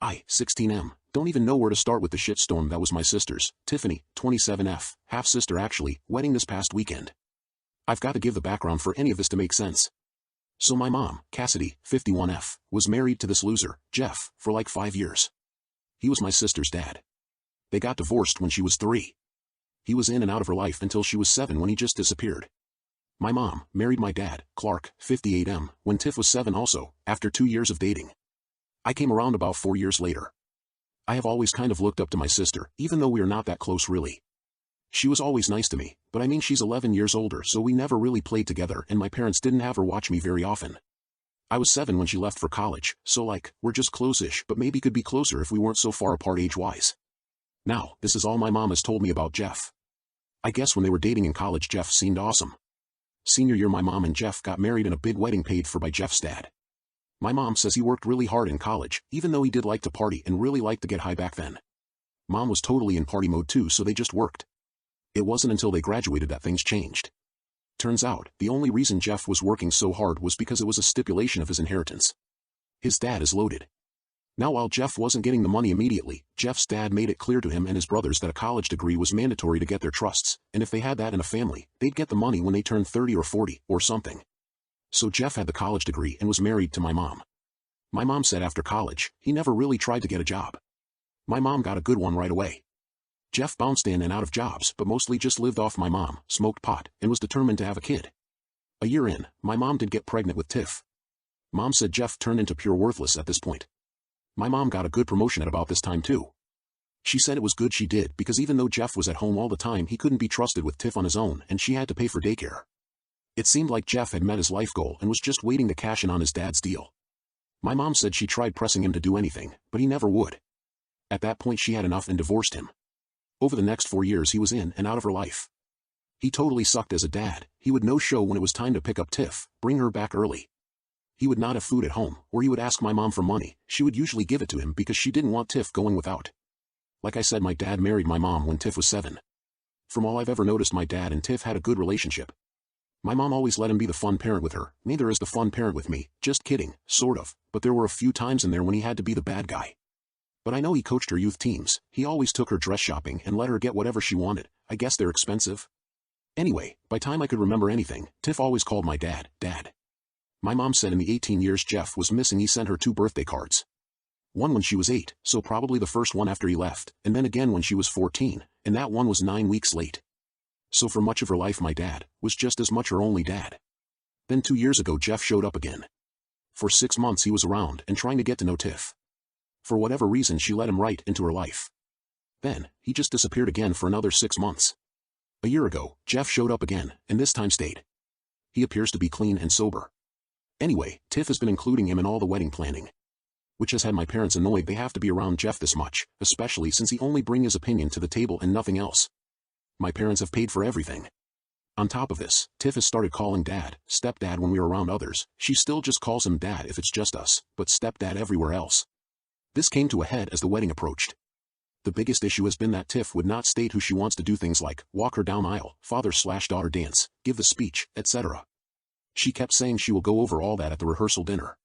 I, 16M, don't even know where to start with the shitstorm that was my sister's, Tiffany, 27F, half-sister actually, wedding this past weekend. I've got to give the background for any of this to make sense. So my mom, Cassidy, 51F, was married to this loser, Jeff, for like 5 years. He was my sister's dad. They got divorced when she was 3. He was in and out of her life until she was 7 when he just disappeared. My mom married my dad, Clark, 58M, when Tiff was 7 also, after 2 years of dating. I came around about 4 years later. I have always kind of looked up to my sister, even though we are not that close really. She was always nice to me, but I mean she's 11 years older so we never really played together and my parents didn't have her watch me very often. I was 7 when she left for college, so like, we're just close-ish but maybe could be closer if we weren't so far apart age-wise. Now, this is all my mom has told me about Jeff. I guess when they were dating in college Jeff seemed awesome. Senior year my mom and Jeff got married and a big wedding paid for by Jeff's dad. My mom says he worked really hard in college, even though he did like to party and really liked to get high back then. Mom was totally in party mode too so they just worked. It wasn't until they graduated that things changed. Turns out, the only reason Jeff was working so hard was because it was a stipulation of his inheritance. His dad is loaded. Now while Jeff wasn't getting the money immediately, Jeff's dad made it clear to him and his brothers that a college degree was mandatory to get their trusts, and if they had that in a family, they'd get the money when they turned 30 or 40, or something. So Jeff had the college degree and was married to my mom. My mom said after college, he never really tried to get a job. My mom got a good one right away. Jeff bounced in and out of jobs but mostly just lived off my mom, smoked pot, and was determined to have a kid. A year in, my mom did get pregnant with Tiff. Mom said Jeff turned into pure worthless at this point. My mom got a good promotion at about this time too. She said it was good she did because even though Jeff was at home all the time he couldn't be trusted with Tiff on his own and she had to pay for daycare. It seemed like Jeff had met his life goal and was just waiting to cash in on his dad's deal. My mom said she tried pressing him to do anything, but he never would. At that point she had enough and divorced him. Over the next 4 years he was in and out of her life. He totally sucked as a dad. He would no-show when it was time to pick up Tiff, bring her back early. He would not have food at home, or he would ask my mom for money. She would usually give it to him because she didn't want Tiff going without. Like I said, my dad married my mom when Tiff was 7. From all I've ever noticed, my dad and Tiff had a good relationship. My mom always let him be the fun parent with her, neither is the fun parent with me, just kidding, sort of, but there were a few times in there when he had to be the bad guy. But I know he coached her youth teams, he always took her dress shopping and let her get whatever she wanted. I guess they're expensive. Anyway, by time I could remember anything, Tiff always called my dad, Dad. My mom said in the 18 years Jeff was missing he sent her 2 birthday cards. One when she was 8, so probably the first one after he left, and then again when she was 14, and that one was 9 weeks late. So for much of her life my dad was just as much her only dad. Then 2 years ago Jeff showed up again. For 6 months he was around and trying to get to know Tiff. For whatever reason she let him right into her life. Then, he just disappeared again for another 6 months. A year ago, Jeff showed up again, and this time stayed. He appears to be clean and sober. Anyway, Tiff has been including him in all the wedding planning. Which has had my parents annoyed. They have to be around Jeff this much, especially since he only brings his opinion to the table and nothing else. My parents have paid for everything. On top of this, Tiff has started calling Dad, stepdad when we are around others. She still just calls him Dad if it's just us, but stepdad everywhere else. This came to a head as the wedding approached. The biggest issue has been that Tiff would not state who she wants to do things like walk her down aisle, father/daughter dance, give the speech, etc. She kept saying she will go over all that at the rehearsal dinner.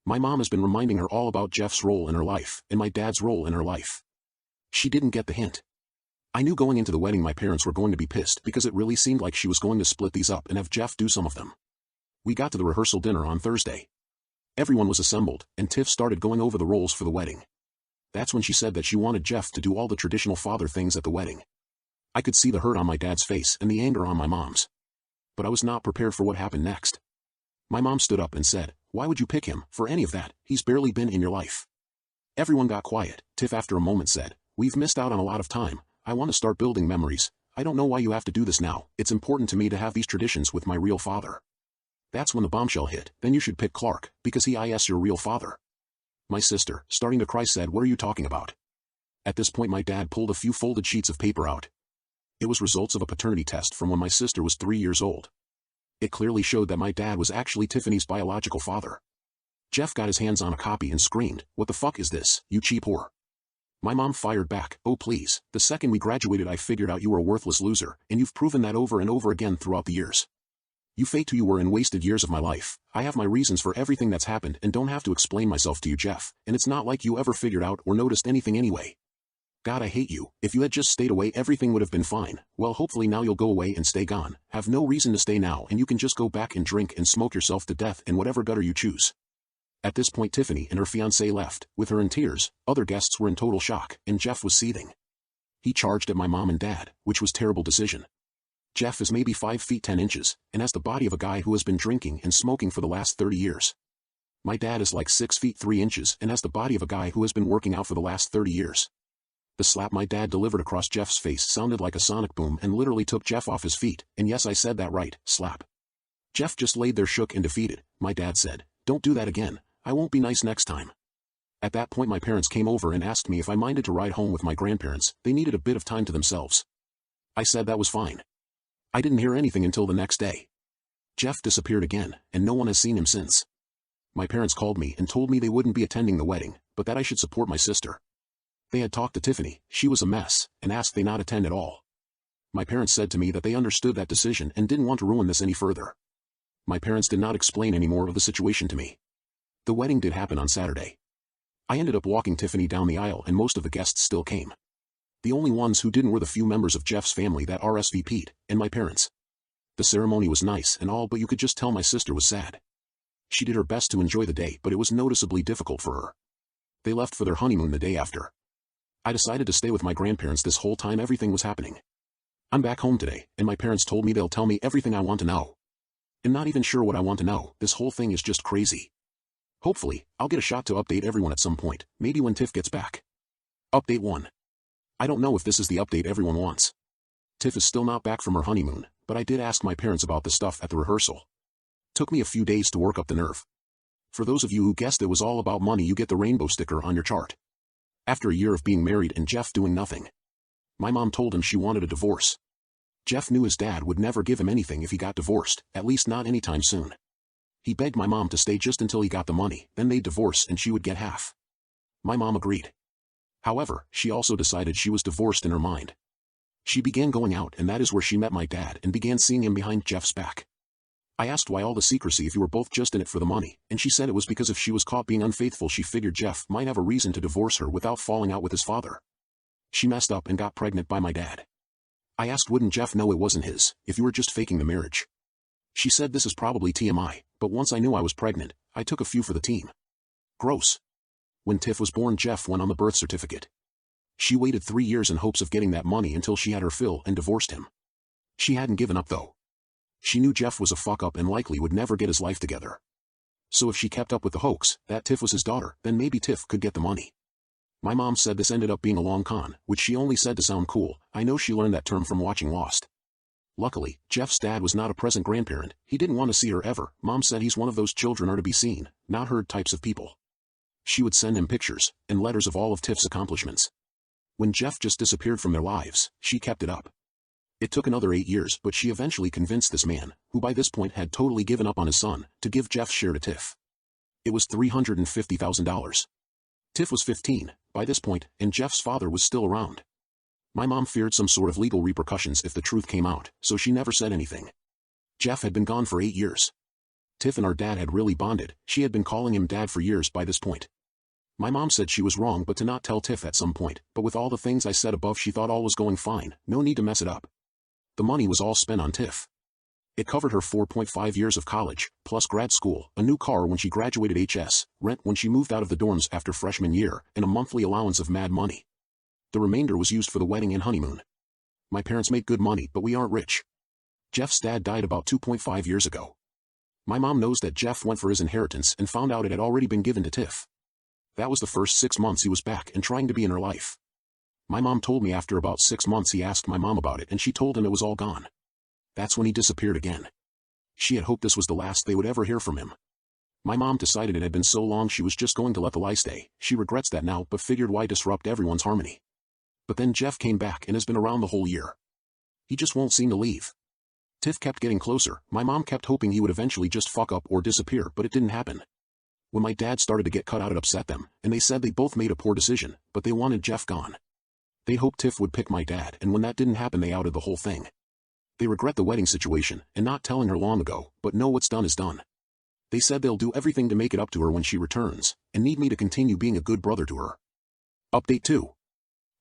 My mom has been reminding her all about Jeff's role in her life and my dad's role in her life. She didn't get the hint. I knew going into the wedding my parents were going to be pissed because it really seemed like she was going to split these up and have Jeff do some of them. We got to the rehearsal dinner on Thursday. Everyone was assembled, and Tiff started going over the roles for the wedding. That's when she said that she wanted Jeff to do all the traditional father things at the wedding. I could see the hurt on my dad's face and the anger on my mom's. But I was not prepared for what happened next. My mom stood up and said, "Why would you pick him for any of that? He's barely been in your life." Everyone got quiet. Tiff after a moment said, "We've missed out on a lot of time. I want to start building memories. I don't know why you have to do this now. It's important to me to have these traditions with my real father." That's when the bombshell hit. "Then you should pick Clark, because he is your real father." My sister, starting to cry, said, "What are you talking about?" At this point my dad pulled a few folded sheets of paper out. It was results of a paternity test from when my sister was 3 years old. It clearly showed that my dad was actually Tiffany's biological father. Jeff got his hands on a copy and screamed, "What the fuck is this, you cheap whore?" My mom fired back, "Oh please, the second we graduated I figured out you were a worthless loser, and you've proven that over and over again throughout the years. You faked who you were and wasted years of my life. I have my reasons for everything that's happened and don't have to explain myself to you, Jeff, and it's not like you ever figured out or noticed anything anyway. God, I hate you. If you had just stayed away, everything would have been fine. Well, hopefully now you'll go away and stay gone. Have no reason to stay now, and you can just go back and drink and smoke yourself to death in whatever gutter you choose. At this point, Tiffany and her fiancé left, with her in tears. Other guests were in total shock, and Jeff was seething. He charged at my mom and dad, which was a terrible decision. Jeff is maybe 5 feet 10 inches, and has the body of a guy who has been drinking and smoking for the last 30 years. My dad is like 6 feet 3 inches and has the body of a guy who has been working out for the last 30 years. The slap my dad delivered across Jeff's face sounded like a sonic boom and literally took Jeff off his feet, and yes, I said that right, slap. Jeff just laid there shook and defeated. My dad said, "Don't do that again. I won't be nice next time." At that point my parents came over and asked me if I minded to ride home with my grandparents. They needed a bit of time to themselves. I said that was fine. I didn't hear anything until the next day. Jeff disappeared again, and no one has seen him since. My parents called me and told me they wouldn't be attending the wedding, but that I should support my sister. They had talked to Tiffany, she was a mess, and asked they not attend at all. My parents said to me that they understood that decision and didn't want to ruin this any further. My parents did not explain any more of the situation to me. The wedding did happen on Saturday. I ended up walking Tiffany down the aisle and most of the guests still came. The only ones who didn't were the few members of Jeff's family that RSVP'd, and my parents. The ceremony was nice and all, but you could just tell my sister was sad. She did her best to enjoy the day, but it was noticeably difficult for her. They left for their honeymoon the day after. I decided to stay with my grandparents this whole time everything was happening. I'm back home today, and my parents told me they'll tell me everything I want to know. I'm not even sure what I want to know. This whole thing is just crazy. Hopefully, I'll get a shot to update everyone at some point, maybe when Tiff gets back. Update 1. I don't know if this is the update everyone wants. Tiff is still not back from her honeymoon, but I did ask my parents about the stuff at the rehearsal. Took me a few days to work up the nerve. For those of you who guessed it was all about money, you get the rainbow sticker on your chart. After a year of being married and Jeff doing nothing, my mom told him she wanted a divorce. Jeff knew his dad would never give him anything if he got divorced, at least not anytime soon. He begged my mom to stay just until he got the money, then they'd divorce and she would get half. My mom agreed. However, she also decided she was divorced in her mind. She began going out, and that is where she met my dad and began seeing him behind Jeff's back. I asked why all the secrecy if you were both just in it for the money, and she said it was because if she was caught being unfaithful she figured Jeff might have a reason to divorce her without falling out with his father. She messed up and got pregnant by my dad. I asked wouldn't Jeff know it wasn't his, if you were just faking the marriage. She said this is probably TMI, but once I knew I was pregnant, I took a few for the team. Gross. When Tiff was born, Jeff went on the birth certificate. She waited 3 years in hopes of getting that money until she had her fill and divorced him. She hadn't given up though. She knew Jeff was a fuck-up and likely would never get his life together. So if she kept up with the hoax, that Tiff was his daughter, then maybe Tiff could get the money. My mom said this ended up being a long con, which she only said to sound cool. I know she learned that term from watching Lost. Luckily, Jeff's dad was not a present grandparent. He didn't want to see her ever. Mom said he's one of those children are to be seen, not heard types of people. She would send him pictures and letters of all of Tiff's accomplishments. When Jeff just disappeared from their lives, she kept it up. It took another 8 years, but she eventually convinced this man, who by this point had totally given up on his son, to give Jeff's share to Tiff. It was $350,000. Tiff was 15, by this point, and Jeff's father was still around. My mom feared some sort of legal repercussions if the truth came out, so she never said anything. Jeff had been gone for 8 years. Tiff and our dad had really bonded. She had been calling him dad for years by this point. My mom said she was wrong but to not tell Tiff at some point, but with all the things I said above she thought all was going fine, no need to mess it up. The money was all spent on Tiff. It covered her 4.5 years of college, plus grad school, a new car when she graduated HS, rent when she moved out of the dorms after freshman year, and a monthly allowance of mad money. The remainder was used for the wedding and honeymoon. My parents make good money, but we aren't rich. Jeff's dad died about 2.5 years ago. My mom knows that Jeff went for his inheritance and found out it had already been given to Tiff. That was the first 6 months he was back and trying to be in her life. My mom told me after about 6 months he asked my mom about it and she told him it was all gone. That's when he disappeared again. She had hoped this was the last they would ever hear from him. My mom decided it had been so long she was just going to let the lie stay. She regrets that now but figured why disrupt everyone's harmony. But then Jeff came back and has been around the whole year. He just won't seem to leave. Tiff kept getting closer. My mom kept hoping he would eventually just fuck up or disappear, but it didn't happen. When my dad started to get cut out, it upset them, and they said they both made a poor decision, but they wanted Jeff gone. They hoped Tiff would pick my dad, and when that didn't happen they outed the whole thing. They regret the wedding situation and not telling her long ago, but know what's done is done. They said they'll do everything to make it up to her when she returns, and need me to continue being a good brother to her. Update 2.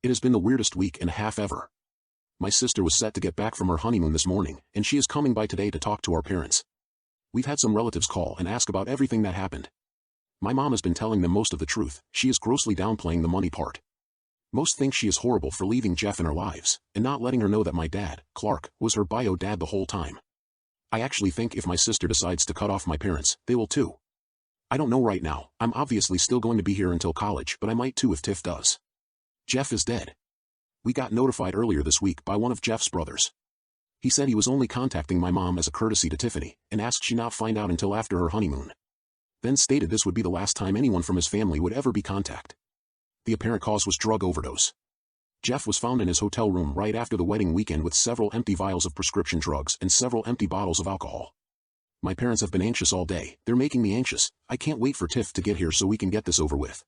It has been the weirdest week and a half ever. My sister was set to get back from her honeymoon this morning, and she is coming by today to talk to our parents. We've had some relatives call and ask about everything that happened. My mom has been telling them most of the truth. She is grossly downplaying the money part. Most think she is horrible for leaving Jeff in our lives, and not letting her know that my dad, Clark, was her bio dad the whole time. I actually think if my sister decides to cut off my parents, they will too. I don't know right now. I'm obviously still going to be here until college, but I might too if Tiff does. Jeff is dead. We got notified earlier this week by one of Jeff's brothers. He said he was only contacting my mom as a courtesy to Tiffany, and asked she not find out until after her honeymoon. Then stated this would be the last time anyone from his family would ever be contacted. The apparent cause was drug overdose. Jeff was found in his hotel room right after the wedding weekend with several empty vials of prescription drugs and several empty bottles of alcohol. My parents have been anxious all day. They're making me anxious. I can't wait for Tiff to get here so we can get this over with.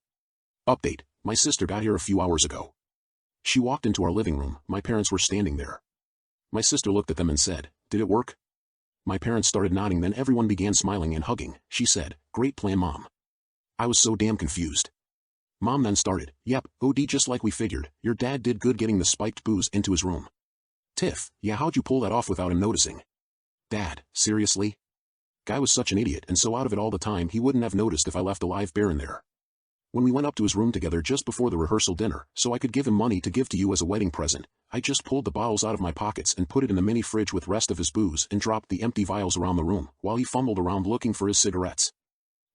Update. My sister got here a few hours ago. She walked into our living room. My parents were standing there. My sister looked at them and said, "Did it work?" My parents started nodding, then everyone began smiling and hugging. She said, "Great plan, Mom." I was so damn confused. Mom then started, "Yep, OD just like we figured. Your dad did good getting the spiked booze into his room." Tiff, "Yeah, how'd you pull that off without him noticing?" Dad, "Seriously? Guy was such an idiot and so out of it all the time he wouldn't have noticed if I left a live bear in there. When we went up to his room together just before the rehearsal dinner, so I could give him money to give to you as a wedding present, I just pulled the bottles out of my pockets and put it in the mini fridge with rest of his booze and dropped the empty vials around the room while he fumbled around looking for his cigarettes."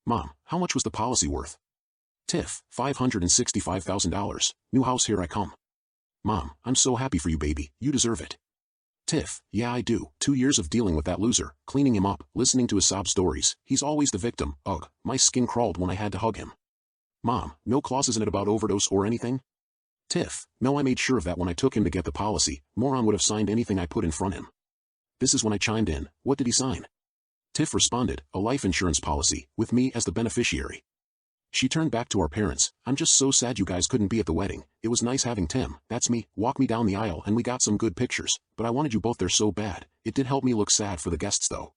Mom, "How much was the policy worth?" Tiff, $565,000. New house, here I come. Mom, "I'm so happy for you, baby. You deserve it." Tiff, "Yeah, I do. 2 years of dealing with that loser, cleaning him up, listening to his sob stories. He's always the victim. Ugh, my skin crawled when I had to hug him." Mom, "No clauses in it about overdose or anything?" Tiff, "No, I made sure of that when I took him to get the policy. Moron would have signed anything I put in front of him." This is when I chimed in, "What did he sign?" Tiff responded, "A life insurance policy, with me as the beneficiary." She turned back to our parents, "I'm just so sad you guys couldn't be at the wedding. It was nice having Tim, that's me, walk me down the aisle and we got some good pictures, but I wanted you both there so bad. It did help me look sad for the guests though."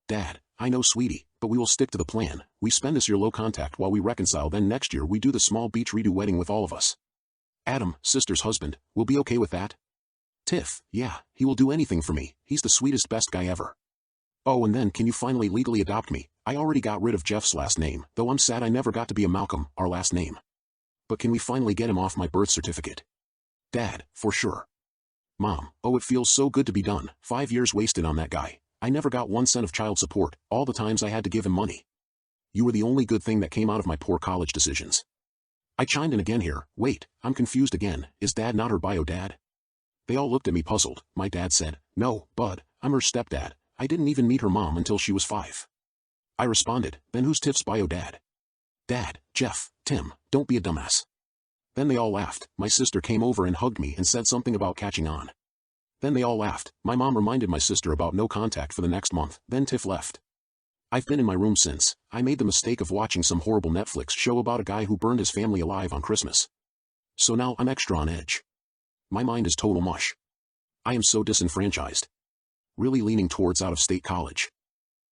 Dad, "I know, sweetie, but we will stick to the plan. We spend this year low contact while we reconcile, then next year we do the small beach redo wedding with all of us." Adam, sister's husband, "Will be okay with that?" Tiff, "Yeah, he will do anything for me. He's the sweetest best guy ever. Oh, and then can you finally legally adopt me? I already got rid of Jeff's last name, though I'm sad I never got to be a Malcolm, our last name. But can we finally get him off my birth certificate?" Dad, "For sure." Mom, "Oh, it feels so good to be done. 5 years wasted on that guy. I never got 1 cent of child support, all the times I had to give him money. You were the only good thing that came out of my poor college decisions." I chimed in again here, "Wait, I'm confused again. Is Dad not her bio dad?" They all looked at me puzzled. My dad said, "No, bud, I'm her stepdad. I didn't even meet her mom until she was 5. I responded, "Then who's Tiff's bio dad?" Dad, "Jeff, Tim, don't be a dumbass." Then they all laughed. My sister came over and hugged me and said something about catching on. Then they all laughed. My mom reminded my sister about no contact for the next month, then Tiff left. I've been in my room since. I made the mistake of watching some horrible Netflix show about a guy who burned his family alive on Christmas. So now I'm extra on edge. My mind is total mush. I am so disenfranchised. Really leaning towards out-of-state college.